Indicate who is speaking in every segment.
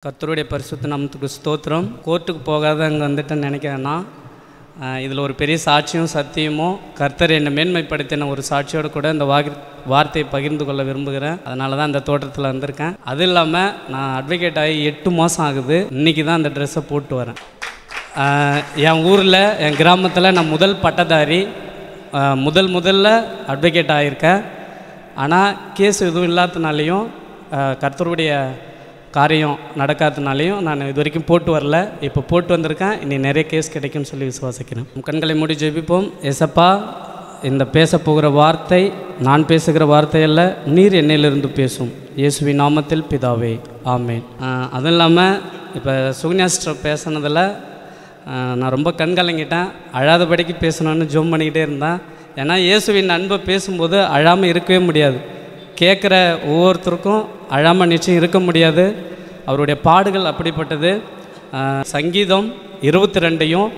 Speaker 1: கர்த்தருடைய பரிசுத்த நாமத்துக்கு ஸ்தோத்திரம். கோர்ட்டுக்கு போகாத அங்கே வந்துட்டேன்னு நினைக்கிறேன்னா இதில் ஒரு பெரிய சாட்சியும் சத்தியமும் கர்த்தர் என்னை மேன்மைப்படுத்தின ஒரு சாட்சியோடு கூட இந்த வார்த்தையை பகிர்ந்து கொள்ள விரும்புகிறேன். அதனால தான் இந்த தோட்டத்தில் வந்திருக்கேன். அது இல்லாமல் நான் அட்வொகேட் ஆகி 8 மாதம் ஆகுது. இன்றைக்கி தான் அந்த ட்ரெஸ்ஸை போட்டு வரேன். என் ஊரில் என் கிராமத்தில் நான் முதல் பட்டதாரி, முதல்ல அட்வொகேட் ஆகியிருக்கேன். ஆனால் கேஸ் எதுவும் இல்லாததுனாலையும் கர்த்தருடைய காரியம் நடக்காததுனாலையும் நான் இது வரைக்கும் போட்டு வரல. இப்போ போட்டு வந்திருக்கேன். இனி நிறைய கேஸ் கிடைக்கும்னு சொல்லி விசுவாசிக்கிறேன். கண்களை மூடி ஜெபிப்போம். ஏசப்பா, இந்த பேச போகிற வார்த்தை நான் பேசுகிற வார்த்தையல்ல, நீர் என்னையிலிருந்து பேசும். இயேசுவின் நாமத்தில் பிதாவே, ஆமேன். அதுவும் இல்லாமல் இப்போ சுகன்யா சிஸ்டர் பேசுனதில் நான் ரொம்ப கண்கலங்கிட்டேன். அழாதபடிக்கு பேசணுன்னு ஜோம் பண்ணிக்கிட்டே இருந்தேன். ஏன்னா இயேசுவின் அன்பை பேசும்போது அழாமல் இருக்கவே முடியாது. கேட்குற ஒவ்வொருத்தருக்கும் அழாமல் நிச்சயம் இருக்க முடியாது. அவருடைய பாடுகள் அப்படிப்பட்டது. சங்கீதம் 22ஐயும்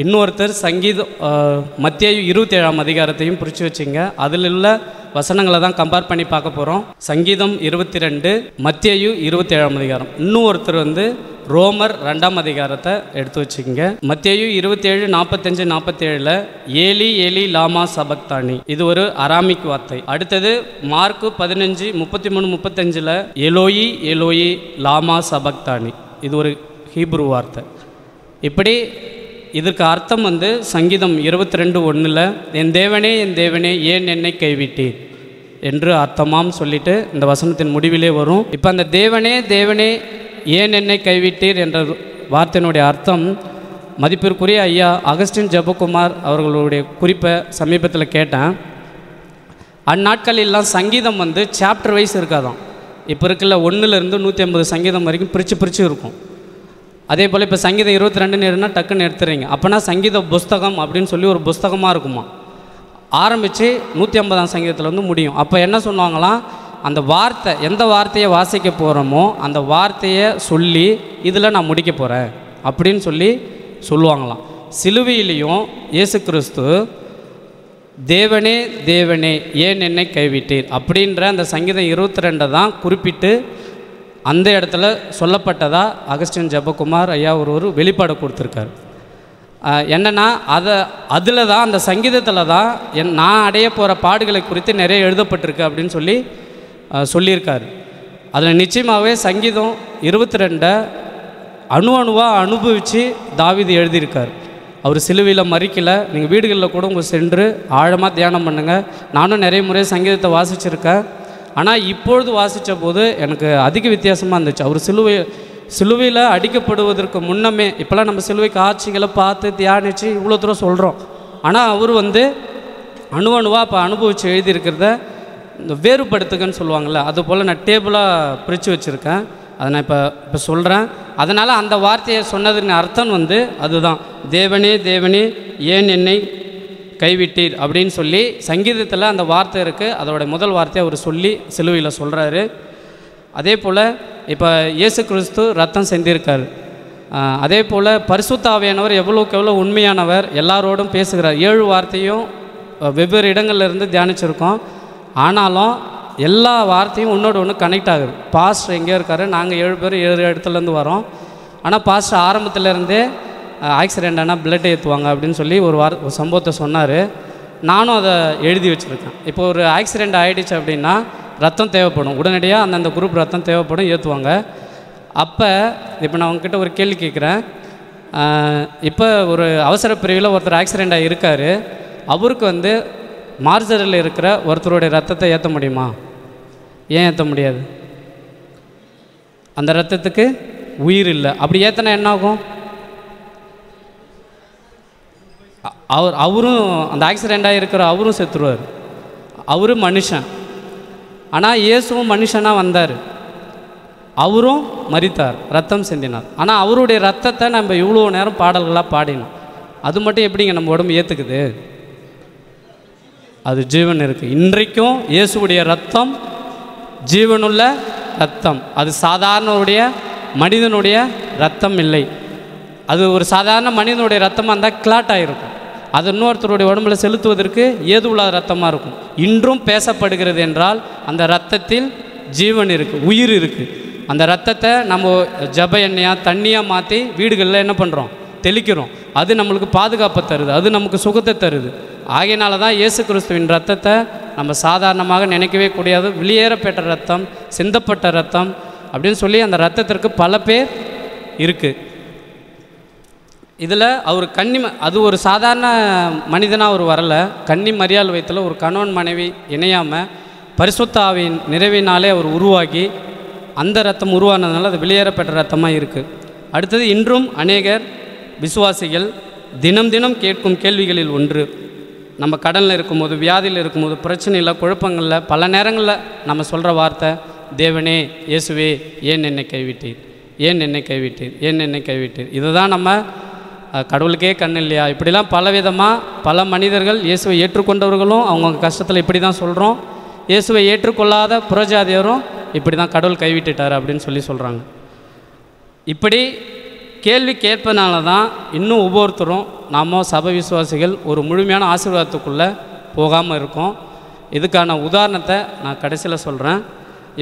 Speaker 1: இன்னொருத்தர் மத்தேயு 27ஆம் அதிகாரத்தையும் பிரித்து வச்சிங்க. அதில் உள்ள வசனங்களை தான் கம்பேர் பண்ணி பார்க்க போகிறோம். சங்கீதம் 22, மத்தேயு 27ஆம் அதிகாரம். இன்னொருத்தர் ரோமர் 2ஆம் அதிகாரத்தை எடுத்து வச்சுக்கிங்க. மத்தேயு 27, 45, 47 ஏலி ஏலி லாமா சபக்தானி, இது ஒரு அராமிக் வார்த்தை. அடுத்தது மார்க்கு 15, 33, 35 எலோயி எலோயி லாமா சபக்தானி, இது ஒரு ஹீப்ரு வார்த்தை. இப்படி இதற்கு அர்த்தம் சங்கீதம் 22:1 என் தேவனே என் தேவனே ஏன் என்னை கைவிட்டீர் என்று அர்த்தமாம் சொல்லிட்டு இந்த வசனத்தின் முடிவிலே வரும். இப்போ அந்த தேவனே தேவனே ஏன் என்னை கைவிட்டீர் என்ற வார்த்தையினுடைய அர்த்தம் மதிப்பிற்குரிய ஐயா அகஸ்டின் ஜெபக்குமார் அவர்களுடைய குறிப்பை சமீபத்தில் கேட்டேன். அந்நாட்களெல்லாம் சங்கீதம் சாப்டர் வைஸ் இருக்காதான். இப்போ இருக்குல்ல 1லேருந்து 150 சங்கீதம் வரைக்கும் பிரித்து இருக்கும். அதே போல் இப்போ சங்கீதம் 22 டக்குன்னு எடுத்துறீங்க. அப்போனா சங்கீத புஸ்தகம் அப்படின்னு சொல்லி ஒரு புஸ்தகமாக இருக்குமா. ஆரம்பித்து 150ஆம் சங்கீதத்தில் முடியும். அப்போ என்ன சொன்னாங்களாம், அந்த வார்த்தை எந்த வார்த்தையை வாசிக்க போகிறோமோ அந்த வார்த்தையை சொல்லி இதில் நான் முடிக்க போகிறேன் அப்படின்னு சொல்லுவாங்களாம். சிலுவையிலையும் இயேசு கிறிஸ்து தேவனே தேவனே ஏன் என்னை கைவிட்டீர் அப்படின்ற அந்த சங்கீதம் 22 தான் குறிப்பிட்டு அந்த இடத்துல சொல்லப்பட்டதா அகஸ்டின் ஜெபக்குமார் ஐயா ஒரு வெளிப்பாடு கொடுத்துருக்காரு. என்னென்னா அதில் தான் அந்த சங்கீதத்தில் தான் நான் அடைய போகிற பாடுகளை குறித்து நிறைய எழுதப்பட்டிருக்கு அப்படின்னு சொல்லியிருக்காரு. அதில் நிச்சயமாகவே சங்கீதம் 22 அணுவாக அனுபவித்து தாவீது எழுதியிருக்கார். அவர் சிலுவையில் மறிக்கலை. நீங்கள் வீடுகளில் கூட சென்று ஆழமாக தியானம் பண்ணுங்கள். நானும் நிறைய முறை சங்கீதத்தை வாசிச்சிருக்கேன். ஆனால் இப்பொழுது வாசித்த போது எனக்கு அதிக வித்தியாசமாக இருந்துச்சு. அவர் சிலுவையில் அடிக்கப்படுவதற்கு முன்னமே, இப்போலாம் நம்ம சிலுவை காட்சிகளை பார்த்து தியானித்து இவ்வளோ தூரம் சொல்கிறோம். ஆனால் அவர் அணுவாக இப்போ அனுபவித்து எழுதியிருக்கிறத இந்த வேறுபடுத்துகன்னு சொல்லுவாங்கள்ல, அதுபோல் நான் டேபிளாக பிரித்து வச்சுருக்கேன். அதை நான் இப்போ சொல்கிறேன். அதனால் அந்த வார்த்தையை சொன்னதுன்னு அர்த்தம் அதுதான், தேவனே தேவனே ஏன் என்னை கைவிட்டீர் அப்படின்னு சொல்லி சங்கீதத்தில் அந்த வார்த்தை இருக்குது. அதோட முதல் வார்த்தையை அவர் சொல்லி சிலுவையில் சொல்கிறாரு. அதே போல் இப்போ இயேசு கிறிஸ்து ரத்தம் செஞ்சிருக்கார். அதே போல் பரிசுத்த ஆவியானவர் எவ்வளோக்கு எவ்வளோ உண்மையானவர், எல்லாரோடும் பேசுகிறார். 7 வார்த்தையும் வெவ்வேறு இடங்கள்லேருந்து தியானிச்சிருக்கோம். ஆனாலும் எல்லா வார்த்தையும் ஒன்று கனெக்ட் ஆகுது. பாஸ்டர் எங்கே இருக்கார், நாங்கள் 7 பேர் 7 இடத்துலேருந்து வரோம். ஆனால் பாஸ்டர் ஆரம்பத்துலேருந்தே ஆக்சிடெண்ட் ஆனால் பிளட் ஏற்றுவாங்க அப்படின்னு சொல்லி ஒரு சம்பவத்தை சொன்னார். நானும் அதை எழுதி வச்சுருக்கேன். இப்போ ஒரு ஆக்சிடெண்ட் ஆகிடுச்சு அப்படின்னா ரத்தம் தேவைப்படும், உடனடியாக அந்தந்த குரூப் ரத்தம் தேவைப்படும், ஏற்றுவாங்க. அப்போ இப்போ நான் உங்ககிட்ட ஒரு கேள்வி கேட்குறேன். இப்போ ஒரு அவசர பிரிவில் ஒருத்தர் ஆக்சிடெண்ட் ஆகி இருக்கார். அவருக்கு மார்ஜரில் இருக்கிற ஒருத்தருடைய ரத்தத்தை ஏற்ற முடியுமா? ஏன் ஏற்ற முடியாது? அந்த ரத்தத்துக்கு உயிர் இல்லை. அப்படி ஏற்றினா என்ன ஆகும்? அவரும் அந்த ஆக்சிடெண்ட்டாக இருக்கிற அவரும் செத்துருவார். அவரும் மனுஷன். ஆனால் இயேசுவும் மனுஷனாக வந்தார். அவரும் மரித்தார், ரத்தம் சிந்தினார். ஆனால் அவருடைய ரத்தத்தை நம்ம இவ்வளோ நேரம் பாடல்களாக பாடினோம். அது மட்டும் எப்படிங்க நம்ம உடம்பு ஏற்றுக்குது? அது ஜீவன் இருக்குது. இன்றைக்கும் இயேசுடைய ரத்தம் ஜீவனுள்ள ரத்தம். அது சாதாரண மனிதனுடைய ரத்தம் இல்லை. அது ஒரு சாதாரண மனிதனுடைய ரத்தமாக இருந்தால் கிளாட் ஆகிருக்கும். அது இன்னொருத்தருடைய உடம்புல செலுத்துவதற்கு ஏதுவுள்ள ரத்தமாக இருக்கும். இன்றும் பேசப்படுகிறது என்றால் அந்த இரத்தத்தில் ஜீவன் இருக்குது, உயிர் இருக்குது. அந்த ரத்தத்தை நம்ம ஜப எண்ணெயாக தண்ணியாக மாற்றி வீடுகளில் என்ன பண்ணுறோம், தெளிக்கிறோம். அது நம்மளுக்கு பாதுகாப்பை தருது, அது நமக்கு சுகத்தை தருது. ஆகையினால தான் இயேசு கிறிஸ்துவின் ரத்தத்தை நம்ம சாதாரணமாக நினைக்கவே கூடாது. வெளியேறப்பட்ட ரத்தம், சிந்தப்பட்ட ரத்தம் அப்படின்னு சொல்லி அந்த ரத்தத்திற்கு பல பேர் இருக்குது. இதில் அவர் அது ஒரு சாதாரண மனிதனாக அவர் வரலை. கன்னி மரியாள் வயிற்றில் ஒரு கணவன் மனைவி இணையாமல் பரிசுத்த ஆவியின் நிறைவினாலே அவர் உருவாகி அந்த ரத்தம் உருவானதுனால அது வெளியேறப்பட்ட ரத்தமாக இருக்குது. அடுத்தது, இன்றும் அநேகர் விசுவாசிகள் தினம் தினம் கேட்கும் கேள்விகளில் ஒன்று, நம்ம கடனில் இருக்கும்போது, வியாதியில் இருக்கும்போது, பிரச்சனையில், குழப்பங்களில் பல நேரங்களில் நம்ம சொல்கிற வார்த்தை, தேவனே, இயேசுவே, ஏன் என்னை கைவிட்டீர், ஏன் என்னை கைவிட்டீர், ஏன் என்னை கைவிட்டீர். இதை தான் நம்ம கடவுளுக்கே கண் இல்லையா, இப்படிலாம் பலவிதமாக பல மனிதர்கள், இயேசுவை ஏற்றுக்கொண்டவர்களும் அவங்கவுங்க கஷ்டத்தில் இப்படி தான் சொல்கிறோம். இயேசுவை ஏற்றுக்கொள்ளாத புறஜாதியரும் இப்படி தான் கடவுள் கைவிட்டுட்டார் அப்படின்னு சொல்கிறாங்க. இப்படி கேள்வி கேட்பதனால தான் இன்னும் ஒவ்வொருத்தரும் நாம் சபை விசுவாசிகள் ஒரு முழுமையான ஆசீர்வாதத்துக்குள்ளே போகாமல் இருக்கோம். இதுக்கான உதாரணத்தை நான் கடைசியில் சொல்கிறேன்.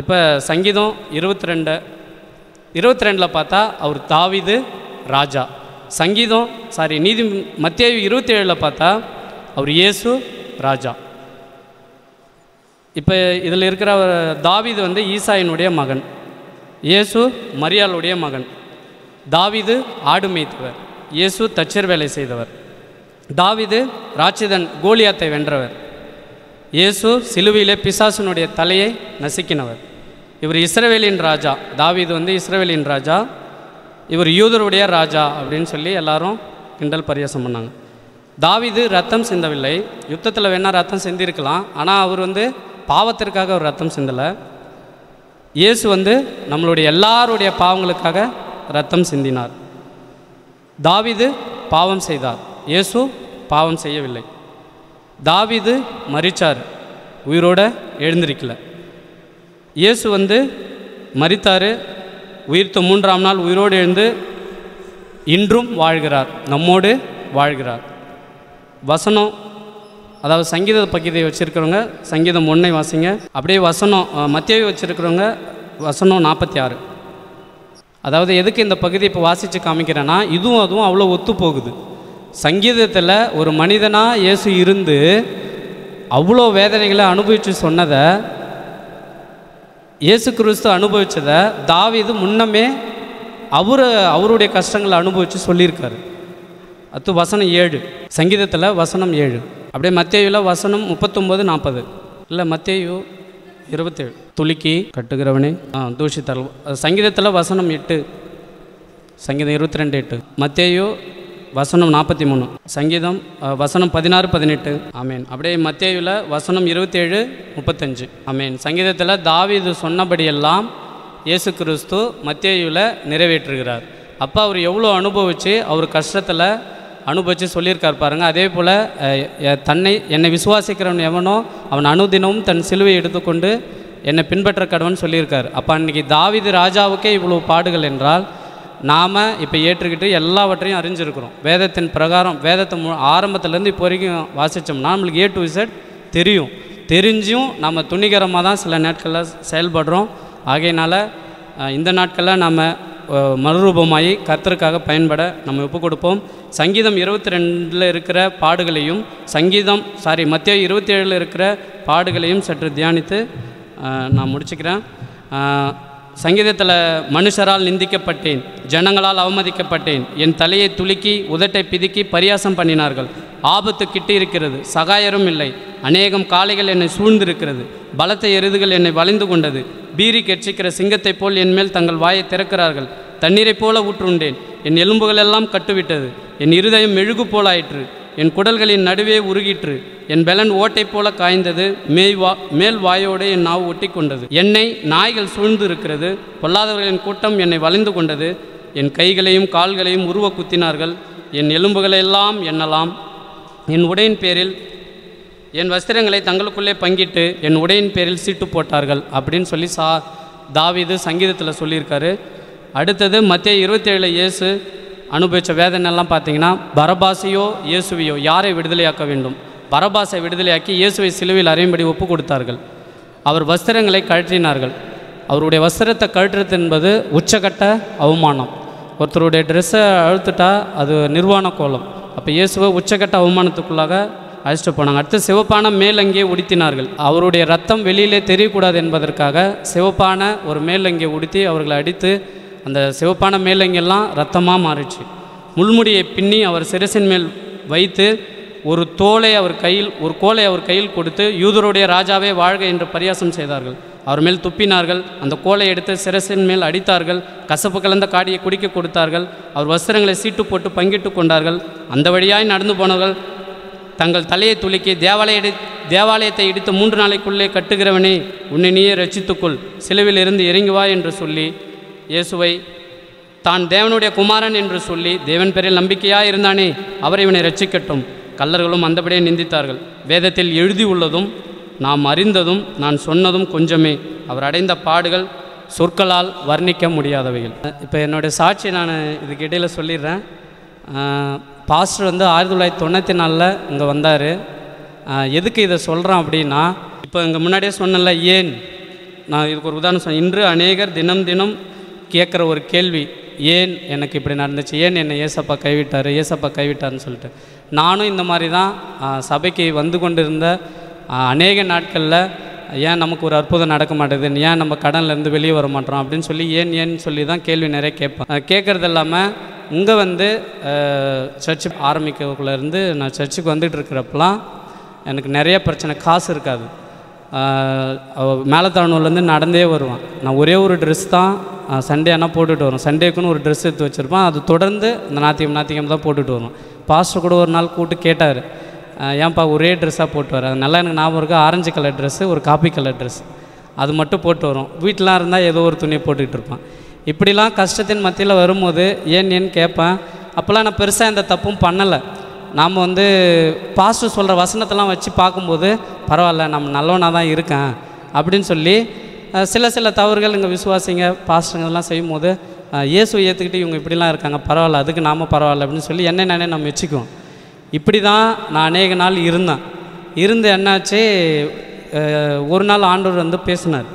Speaker 1: இப்போ சங்கீதம் 22 பார்த்தா அவர் தாவீது ராஜா. மத்தேயு 27 பார்த்தா அவர் இயேசு ராஜா. இப்போ இதில் இருக்கிற தாவீது வந்து ஈசாயினுடைய மகன், இயேசு மரியாளுடைய மகன். தாவீது ஆடு மேய்த்தவர், இயேசு தச்சர் வேலை செய்தவர். தாவீது ராட்சதன் கோலியாத்தை வென்றவர், இயேசு சிலுவையிலே பிசாசனுடைய தலையை நசுக்கினவர். இவர் இஸ்ரவேலின் ராஜா. தாவீது வந்து இஸ்ரவேலின் ராஜா, இவர் யூதருடைய ராஜா அப்படின்னு சொல்லி எல்லாரும் கிண்டல் பரியாசம் பண்ணாங்க. தாவீது ரத்தம் சிந்தவில்லை. யுத்தத்தில் வேணால் ரத்தம் சிந்திருக்கலாம், ஆனால் அவர் வந்து பாவத்திற்காக ஒரு ரத்தம் சிந்தலை. இயேசு வந்து நம்மளுடைய எல்லாருடைய பாவங்களுக்காக ரத்தம் சிந்தினார். தாவீது பாவம் செய்தார், இயேசு பாவம் செய்யவில்லை. தாவீது மரித்தார், உயிரோடு எழுந்திருக்கல. இயேசு வந்து மரித்தார், உயிர்த்த 3ஆம் நாள் உயிரோடு எழுந்து இன்றும் வாழ்கிறார், நம்மோடு வாழ்கிறார். வசனம், அதாவது சங்கீத பகுதியை வச்சுருக்கிறவங்க சங்கீதம் 1 வாசிங்க. அப்படியே வசனம் மத்தேயு வச்சுருக்கிறவங்க வசனம் 46. அதாவது எதுக்கு இந்த பகுதி இப்போ வாசித்து காமிக்கிறேன்னா, இதுவும் அதுவும் அவ்வளோ ஒத்து போகுது. சங்கீதத்தில் ஒரு மனிதனாக இயேசு இருந்து அவ்வளோ வேதனைகளை அனுபவித்து சொன்னதை, இயேசு கிறிஸ்து அனுபவித்ததை தாவீது முன்னமே அவருடைய கஷ்டங்களை அனுபவித்து சொல்லியிருக்காரு. அது வசனம் 7, சங்கீதத்தில் வசனம் 7. அப்படியே மத்தேயுவில் வசனம் 39-40. இல்லை, மத்தேயு 27. துலுக்கி கட்டுகிறவனே தூஷித்தல். சங்கீதத்தில் வசனம் 8, சங்கீதம் 22:8. மத்தேயு வசனம் 43, சங்கீதம் வசனம் 16-18. ஆமேன். அப்படியே மத்தேயுவில் வசனம் 27-35. ஆமேன். சங்கீதத்தில் தாவீது சொன்னபடியெல்லாம் இயேசு கிறிஸ்து மத்தேயுவில் நிறைவேற்றுகிறார். அப்போ அவர் எவ்வளோ அனுபவித்து அவர் கஷ்டத்தில் அனுபவித்து சொல்லியிருக்கார் பாருங்கள். அதே போல் என்னை விசுவாசிக்கிறவன் எவனோ அவன் அனுதினமும் தன் சிலுவை எடுத்துக்கொண்டு என்னை பின்பற்ற கடவுன்னு சொல்லியிருக்கார். அப்போ அன்றைக்கி தாவீது ராஜாவுக்கே இவ்வளோ பாடுகள் என்றால், நாம் இப்போ ஏற்றுக்கிட்டு எல்லாவற்றையும் அறிஞ்சிருக்கிறோம். வேதத்தின் பிரகாரம் வேதத்தை ஆரம்பத்துலேருந்து இப்போ வரைக்கும் வாசித்தோம்னா நம்மளுக்கு A to Z தெரியும். தெரிஞ்சும் நம்ம துணிகரமாக தான் சில நாட்களில் செயல்படுறோம். ஆகையினால் இந்த நாட்களில் நம்ம மறுரூபமாகி கர்த்தருக்காக பயன்பட நம்ம ஒப்பு கொடுப்போம். சங்கீதம் 22 இருக்கிற பாடுகளையும் மத்தேயு 27 இருக்கிற பாடுகளையும் சற்று தியானித்து நான் முடிச்சுக்கிறேன். சங்கீதத்தில் மனுஷரால் நிந்திக்கப்பட்டேன், ஜனங்களால் அவமதிக்கப்பட்டேன், என் தலையை துலுக்கி உதட்டை பிதுக்கி பரியாசம் பண்ணினார்கள். ஆபத்து கிட்டி இருக்கிறது, சகாயரும் இல்லை. அநேகம் காளைகள் என்னை சூழ்ந்திருக்கிறது, பலத்த எருதுகள் என்னை வளைந்து கொண்டது. பீரி கெட்சிக்கிற சிங்கத்தைப் போல் என் மேல் தங்கள் வாயை திறக்கிறார்கள். தண்ணீரைப் போல ஊற்றுண்டேன், என் எலும்புகளெல்லாம் கட்டுவிட்டது. என் இருதயம் மெழுகு போலாயிற்று, என் குடல்களின் நடுவே உருகிற்று. என் பெலன் ஓட்டை போல காய்ந்தது, மேல் வாயோடு என் நாவு ஒட்டி கொண்டது. என்னை நாய்கள் சூழ்ந்து இருக்கிறது, பொல்லாதவர்களின் கூட்டம் என்னை வளைந்து கொண்டது. என் கைகளையும் கால்களையும் உருவ குத்தினார்கள், என் எலும்புகளெல்லாம் எண்ணலாம். என் உடையின் பேரில் என் வஸ்திரங்களை தங்களுக்குள்ளே பங்கிட்டு என் உடையின் பேரில் சீட்டு போட்டார்கள் அப்படின்னு சொல்லி தாவீது சங்கீதத்தில் சொல்லியிருக்காரு. அடுத்தது மத்தேயு 27 இயேசு அனுபவித்த வேதனையெல்லாம் பார்த்தீங்கன்னா, பரபாசையோ இயேசுவையோ யாரை விடுதலையாக்க வேண்டும்? பரபாசை விடுதலையாக்கி இயேசுவை சிலுவையில் அறையும்படி ஒப்பு கொடுத்தார்கள். அவர் வஸ்திரங்களை கழற்றினார்கள். அவருடைய வஸ்திரத்தை கழட்டுறது என்பது உச்சக்கட்ட அவமானம். ஒருத்தருடைய ட்ரெஸ்ஸை அழுத்துட்டா அது நிர்வாண கோலம். அப்போ இயேசுவை உச்சக்கட்ட அவமானத்துக்குள்ளாக அழைச்சிட்டு போனாங்க. அடுத்து சிவப்பான மேலங்கியை உடுத்தினார்கள். அவருடைய ரத்தம் வெளியிலே தெரியக்கூடாது என்பதற்காக சிவப்பான ஒரு மேலங்கியை உடுத்தி அவர்களை அடித்து அந்த சிவப்பான மேலங்கியெல்லாம் ரத்தமாக மாறிச்சு. முள்முடியை பின்னி அவர் சிரசின் மேல் வைத்து ஒரு கோலை அவர் கையில் கொடுத்து யூதருடைய ராஜாவே வாழ்க என்று பரியாசம் செய்தார்கள். அவர் மேல் துப்பினார்கள். அந்த கோலை எடுத்து சிரசின் மேல் அடித்தார்கள். கசப்பு கலந்த காடியை குடிக்க கொடுத்தார்கள். அவர் வஸ்திரங்களை சீட்டு போட்டு பங்கிட்டு கொண்டார்கள். அந்த வழியாய் நடந்து போனவர்கள் தங்கள் தலையை துலுக்கி தேவாலயத்தை இடித்து 3 நாளைக்குள்ளே கட்டுகிறவனே உன்னை நீயே ரட்சித்துக்கொள், சிலுவையில் இருந்து இறங்கி வா என்று சொல்லி இயேசுவை தான் தேவனுடைய குமாரன் என்று சொல்லி தேவன் பேரில் நம்பிக்கையாக இருந்தானே அவர் இவனை ரட்சிக்கட்டும். கல்லர்களும் அந்தபடியே நிந்தித்தார்கள். வேதத்தில் எழுதி உள்ளதும் நாம் அறிந்ததும் நான் சொன்னதும் கொஞ்சமே, அவர் அடைந்த பாடுகள் சொற்களால் வர்ணிக்க முடியாதவைகள். இப்போ என்னுடைய சாட்சி நான் இதுக்கு இடையில் சொல்லிடுறேன். பாஸ்டர் 1994 இங்கே வந்தார். எதுக்கு இதை சொல்கிறேன் அப்படின்னா, இப்போ இங்கே முன்னாடியே சொன்னல, ஏன் நான் இதுக்கு ஒரு உதாரணம் சொன்னேன். இன்று அநேகர் தினம் தினம் கேட்குற ஒரு கேள்வி, ஏன் எனக்கு இப்படி நடந்துச்சு, ஏன் என்னை ஏசப்பா கைவிட்டார்னு சொல்லிட்டு. நானும் இந்த மாதிரி தான் சபைக்கு வந்து கொண்டிருந்த அநேக நாட்களில் ஏன் நமக்கு ஒரு அற்புதம் நடக்க மாட்டேது, ஏன் நம்ம கடன்லேருந்து வெளியே வர மாட்டோம் அப்படின்னு சொல்லி ஏன்னு சொல்லி தான் கேள்வி நிறைய கேட்பேன். கேட்குறது இல்லாமல் இங்கே சர்ச்சு ஆரம்பிக்கிறதுக்குள்ளேருந்து நான் சர்ச்சுக்கு வந்துட்டு இருக்கிறப்பெல்லாம் எனக்கு நிறைய பிரச்சனை. காசு இருக்காது. மேலத்தானூர்லேருந்து நடந்தே வருவான். நான் ஒரே ஒரு ட்ரெஸ் தான் சண்டே ஆனால் போட்டுட்டு வரும். சண்டேக்குன்னு ஒரு ட்ரெஸ் எடுத்து வச்சுருப்பேன். அது தொடர்ந்து இந்த ஞாயிற்றுக்கிழமை தான் போட்டுட்டு வரும். பாஸ்டர் கூட ஒரு நாள் கூப்பிட்டு கேட்டார், ஏன்ப்பா ஒரே ட்ரெஸ்ஸாக போட்டு வர. அது நல்லா எனக்கு ஞாபகம் இருக்குது. ஆரஞ்சு கலர் ட்ரெஸ்ஸு, ஒரு காப்பி கலர் ட்ரெஸ், அது மட்டும் போட்டு வரும். வீட்டிலாம் இருந்தால் ஏதோ ஒரு துணியை போட்டுக்கிட்டு இருப்பான். இப்படிலாம் கஷ்டத்தின் மத்தியில் வரும்போது ஏன்னு கேட்பேன். அப்போல்லாம் நான் பெருசாக எந்த தப்பும் பண்ணலை. நாம் பாஸ்டர் சொல்கிற வசனத்தெல்லாம் வச்சு பார்க்கும்போது பரவாயில்ல, நம்ம நல்லவனாக தான் இருக்கேன் அப்படின்னு சொல்லி சில தவறுகள் இங்கே விசுவாசிங்க பாஸ்டருங்கெல்லாம் செய்யும்போது இயேசுவை ஏற்றுக்கிட்டு இவங்க இப்படிலாம் இருக்காங்க, பரவாயில்ல, அதுக்கு நாம் பரவாயில்ல அப்படின்னு சொல்லி நானே நம்ம வச்சுக்குவோம். இப்படி தான் நான் அநேக நாள் இருந்து என்னாச்சு, ஒரு நாள் ஆண்டவர் பேசினார்.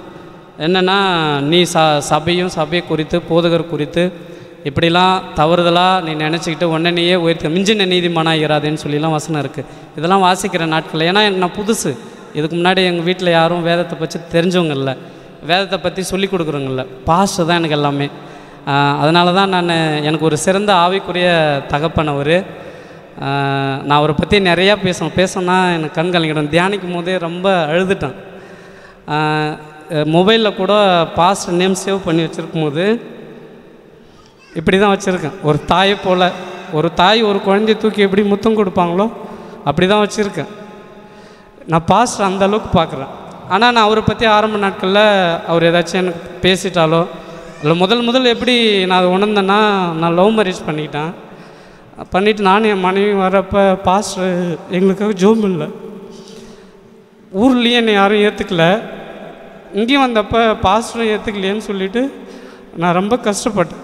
Speaker 1: என்னென்னா, நீ சபையை குறித்து போதகர் குறித்து இப்படிலாம் தவறுதலாக நீ நினச்சிக்கிட்டு உடனே நீயே உயர்த்த மிஞ்சின நீதிமானாக இராதேன்னு சொல்லிலாம் வசனம் இருக்குது. இதெல்லாம் வாசிக்கிற நாட்களில், ஏன்னா நான் புதுசு, இதுக்கு முன்னாடி எங்கள் வீட்டில் யாரும் வேதத்தை பற்றி தெரிஞ்சவங்க இல்லை, வேதத்தை பற்றி சொல்லி கொடுக்குறவங்க இல்லை. பாஸ்டர் தான் எனக்கு எல்லாமே. அதனால தான் எனக்கு ஒரு சிறந்த ஆவிக்குரிய தகப்பன் அவர். நான் அவரை பற்றி நிறையா பேசணும்னா எனக்கு கண் கலங்கிடும். தியானிக்கும் போதே ரொம்ப அழுதுட்டேன். மொபைலில் கூட பாஸ்டர் நேம் சேவ் பண்ணி வச்சுருக்கும் போது இப்படி தான் வச்சுருக்கேன். ஒரு தாயை போல், ஒரு தாய் ஒரு குழந்தைய தூக்கி எப்படி முத்தம் கொடுப்பாங்களோ அப்படி தான் வச்சுருக்கேன். நான் பாஸ்டர் அந்த அளவுக்கு பார்க்குறேன். ஆனால் நான் அவரை பற்றி ஆரம்ப நாட்களில் அவர் ஏதாச்சும் எனக்கு பேசிட்டாலோ இல்லை முதல் எப்படி நான் அதை உணர்ந்தேன்னா, நான் லவ் மேரேஜ் பண்ணிவிட்டு நானும் என் மனைவி வரப்போ பாஸ்டர் எங்களுக்காக ஜோம் இல்லை, ஊர்லேயும் என்னை யாரும் ஏற்றுக்கல, இங்கேயும் வந்தப்போ பாஸ்டரும் ஏற்றுக்கலையேன்னு சொல்லிவிட்டு நான் ரொம்ப கஷ்டப்பட்டேன்.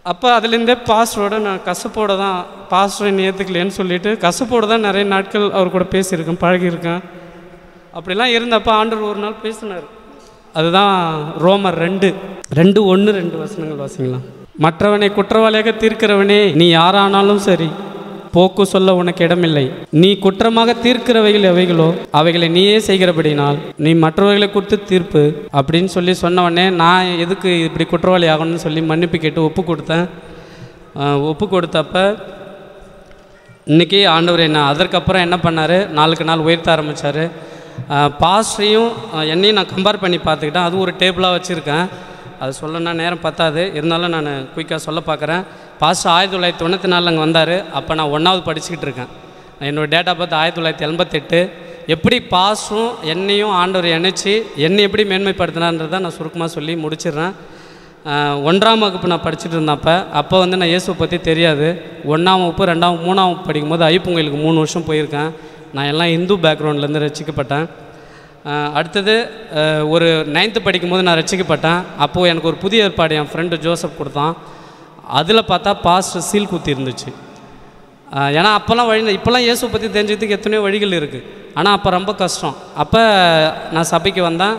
Speaker 1: அப்போ அதுலேருந்தே பாஸ்டரோட நான் கசப்போடு தான், பாஸ்டர் என்னை ஏற்றுக்கலையேன்னு சொல்லிவிட்டு கசப்போடு தான் நிறைய நாட்கள் அவர் கூட பேசியிருக்கேன், பழகியிருக்கேன். அப்படிலாம் இருந்தப்போ ஆண்டவர் ஒரு நாள் பேசினார். அதுதான் ரோமர் 2:1-2 வசனங்கள் வாசிங்களா. மற்றவனை குற்றவாளியாக தீர்க்கிறவனே, நீ யாரானாலும் சரி, போக்கு சொல்ல உனக்கு இடமில்லை. நீ குற்றமாக தீர்க்கிறவைகள் எவைகளோ அவைகளை நீயே செய்கிறபடினால் நீ மற்றவர்களை குறித்து தீர்ப்பு அப்படின்னு சொன்னவொடனே நான் எதுக்கு இப்படி குற்றவாளி ஆகணும்னு சொல்லி மன்னிப்பு கேட்டு ஒப்பு கொடுத்தப்ப இன்றைக்கி ஆண்டவர் அதற்கப்புறம் என்ன பண்ணார், நாளுக்கு நாள் உயர்த்த ஆரம்பித்தார். பாஸ்டரையும் என்னையும் நான் கம்பேர் பண்ணி பார்த்துக்கிட்டேன். அதுவும் ஒரு டேபிளாக வச்சுருக்கேன். அது சொல்லணும்னா நேரம் பத்தாது, இருந்தாலும் நான் குயிக்காக சொல்ல பார்க்குறேன். பாஸ்டர் 1994 அங்கே வந்தார். அப்போ நான் 1வது படிச்சுக்கிட்டு இருக்கேன். என்னோடய டேட் ஆஃப் பர்த் 1988. எப்படி பாஸ்டரும் என்னையும் ஆண்டவர் இணைச்சி என்னை எப்படி மேன்மைப்படுத்தினான்றதை நான் சுருக்கமாக சொல்லி முடிச்சிடுறேன். 1ஆம் வகுப்பு நான் படிச்சுட்டு இருந்தேன். அப்போ நான் இயேசுவை பற்றி தெரியாது. 1ஆம் வகுப்பு 2ஆம் 3ஆம் வகுப்பு படிக்கும்போது ஐப்பொங்கலுக்கு 3 வருஷம் போயிருக்கேன். நான் எல்லாம் இந்து பேக்ரவுண்ட்லேருந்து ரசிக்கப்பட்டேன். அடுத்தது ஒரு 9th படிக்கும்போது நான் ரசிக்கப்பட்டேன். அப்போது எனக்கு ஒரு புதிய ஏற்பாடு என் ஃப்ரெண்டு ஜோசப் கொடுத்தான். அதில் பார்த்தா பாஸ்டர் சீல் குத்தி இருந்துச்சு. ஏன்னா அப்போல்லாம் இப்போல்லாம் இயேசு பற்றி தெரிஞ்சதுக்கு எத்தனையோ வழிகள் இருக்குது. ஆனால் அப்போ ரொம்ப கஷ்டம். அப்போ நான் சபைக்கு வந்தேன்.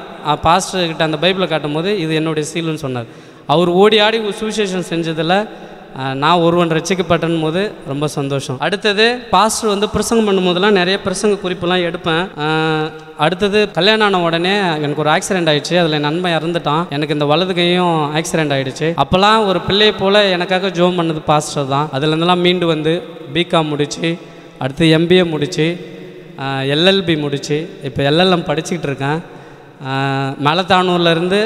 Speaker 1: பாஸ்டர்கிட்ட அந்த பைபிளை காட்டும் போது இது என்னுடைய சீலுன்னு சொன்னார். அவர் ஓடி ஆடி சுவிசேஷம் செஞ்சதில் நான் ஒருவன் ரட்சிக்கப்பட்டனும் போது ரொம்ப சந்தோஷம். அடுத்தது பாஸ்டர் வந்து பிரசங்கம் பண்ணும்போதெல்லாம் நிறைய பிரசங்க குறிப்பெல்லாம் எடுப்பேன். அடுத்தது கல்யாணம் ஆன உடனே எனக்கு ஒரு ஆக்சிடென்ட் ஆகிடுச்சு. அதில் என் நண்பன் இறந்துட்டான். எனக்கு இந்த வலது கையும் ஆக்சிடென்ட் ஆகிடுச்சு. அப்போல்லாம் ஒரு பிள்ளையை போல் எனக்காக ஜோம் பண்ணது பாஸ்டர் தான். அதுலேருந்துலாம் மீண்டு வந்து பிகாம் முடித்து, அடுத்து எம்பிஏ முடித்து, எல்எல்பி முடித்து, இப்போ எல்எல்எம் படிச்சுக்கிட்டு இருக்கேன். மேலத்தானூர்லேருந்து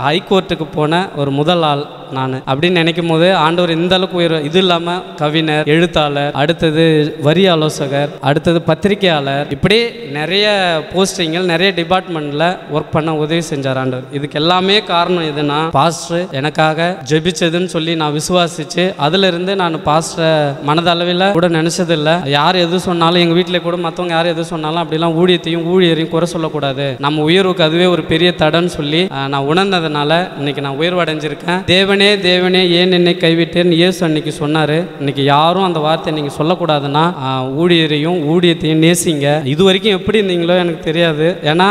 Speaker 1: ஹைகோர்ட்டுக்கு போன ஒரு முதல் ஆள் நான் அப்படின்னு நினைக்கும் போது ஆண்டவர் இந்த அளவுக்கு உயர். இது இல்லாமல் கவிஞர், எழுத்தாளர், அடுத்தது வரி ஆலோசகர், அடுத்தது பத்திரிகையாளர், இப்படி நிறைய போஸ்டிங்கள் நிறைய டிபார்ட்மெண்ட்டில் ஒர்க் பண்ண உதவி செஞ்சார் ஆண்டவர். இதுக்கு எல்லாமே காரணம் எதுனா பாஸ்டர் எனக்காக ஜெபிச்சதுன்னு சொல்லி நான் விசுவாசிச்சு அதிலிருந்து நான் பாஸ்டரை மனதளவில் கூட நினச்சதில்லை. யார் எது சொன்னாலும் எங்கள் வீட்டில் கூட மற்றவங்க யார் எது சொன்னாலும் அப்படிலாம் ஊழியரையும் குறை சொல்லக்கூடாது, நம்ம உயர்வுக்கு அதுவே ஒரு பெரிய தடன்னு சொல்லி நான் உணர்ந்ததுனால இன்னைக்கு நான் உயர்வு அடைஞ்சிருக்கேன். தேவனே ஏன் என்னை கைவிட்டேன்னு இயேசு அன்னைக்கு சொன்னார். இன்னைக்கு யாரும் அந்த வார்த்தையை நீங்கள் சொல்லக்கூடாதுன்னா ஊழியத்தையும் நேசிங்க. இது வரைக்கும் எப்படி இருந்தீங்களோ எனக்கு தெரியாது. ஏன்னா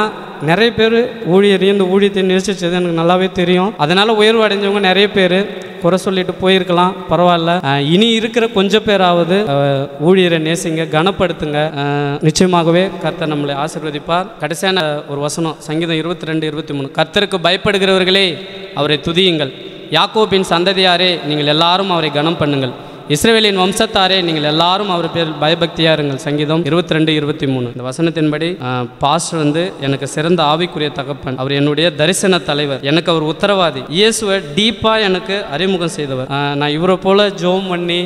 Speaker 1: நிறைய பேர் ஊழியரையும் இந்த ஊழியத்தை நேசிச்சது எனக்கு நல்லாவே தெரியும். அதனால் உயர்வு அடைஞ்சவங்க நிறைய பேர் குறை சொல்லிட்டு போயிருக்கலாம், பரவாயில்ல. இனி இருக்கிற கொஞ்சம் பேராவது ஊழியரை நேசிங்க, கனப்படுத்துங்க. நிச்சயமாகவே கர்த்தர் நம்மளை ஆசீர்வதிப்பார். கடைசியான ஒரு வசனம் சங்கீதம் 22:23. கர்த்தருக்கு பயப்படுகிறவர்களே அவரை துதியுங்கள், யாக்கோபின் சந்ததியாரே நீங்கள் எல்லாரும் அவரை கனம் பண்ணுங்கள், இஸ்ரவேலின் வம்சத்தாரே நீங்கள் எல்லாரும் அவர் பேர் பயபக்தியாக இருங்கள். சங்கீதம் 22:23. இந்த வசனத்தின்படி பாஸ்டர் வந்து எனக்கு சிறந்த ஆவிக்குரிய தகப்பன். அவர் என்னுடைய தரிசன தலைவர். எனக்கு அவர் உத்தரவாதி. இயேசுவை டீப்பாக எனக்கு அறிமுகம் செய்தவர். நான் இவரை போல் ஜோம் பண்ணி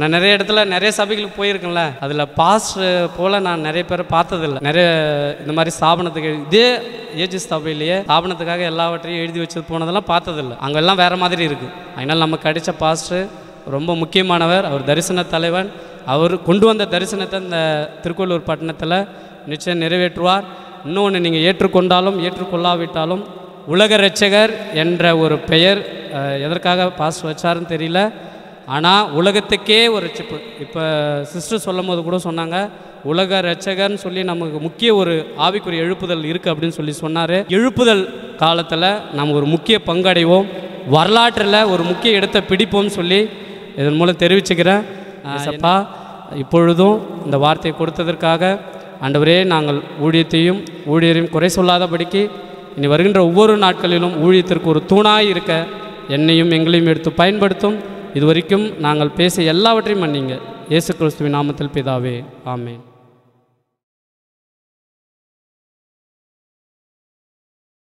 Speaker 1: நான் நிறைய இடத்துல நிறைய சபைகளுக்கு போயிருக்கேன்ல, அதில் பாஸ்டர் போல் நான் நிறைய பேரை பார்த்ததில்லை. நிறைய இந்த மாதிரி ஸ்தாபனத்துக்கு இதே ஏஜி சபையிலேயே ஸ்தாபனத்துக்காக எல்லாவற்றையும் எழுதி வச்சது போனதெல்லாம் பார்த்ததில்லை. அங்கெல்லாம் வேறு மாதிரி இருக்குது. அதனால் நமக்கு அடித்த பாஸ்டர் ரொம்ப முக்கியமானவர். அவர் தரிசன தலைவன். அவர் கொண்டு வந்த தரிசனத்தை இந்த திருக்கோளூர் பட்டணத்தில் நிச்சயம் நிறைவேற்றுவார். இன்னொன்று, நீங்கள் ஏற்றுக்கொண்டாலும் ஏற்றுக்கொள்ளாவிட்டாலும் உலக இரட்சகர் என்ற ஒரு பெயர் எதற்காக பாஸ் வச்சாருன்னு தெரியல. ஆனால் உலகத்துக்கே ஒரு ரட்சிப்பு. இப்போ சிஸ்டர் சொல்லும் போது கூட சொன்னாங்க, உலக இரட்சகர்னு சொல்லி நமக்கு முக்கிய ஒரு ஆவிக்குரிய எழுப்புதல் இருக்குது அப்படின்னு சொல்லி சொன்னார். எழுப்புதல் காலத்தில் நம்ம ஒரு முக்கிய பங்கடைவோம், வரலாற்றில் ஒரு முக்கிய இடத்தை பிடிப்போம்னு சொல்லி இதன் மூலம் தெரிவிச்சுக்கிறேன். அப்பா, இப்பொழுதும் இந்த வார்த்தையை கொடுத்ததற்காக ஆண்டவரே, நாங்கள் ஊழியரையும் குறை சொல்லாதபடிக்கு இனி வருகின்ற ஒவ்வொரு நாட்களிலும் ஊழியத்திற்கு ஒரு தூணாய் இருக்க என்னையும் எங்களையும் எடுத்து பயன்படுத்தும். இதுவரைக்கும் நாங்கள் பேச எல்லாவற்றையும் மன்னிங்க. இயேசு கிறிஸ்துவின் நாமத்தில் பிதாவே, ஆமென்.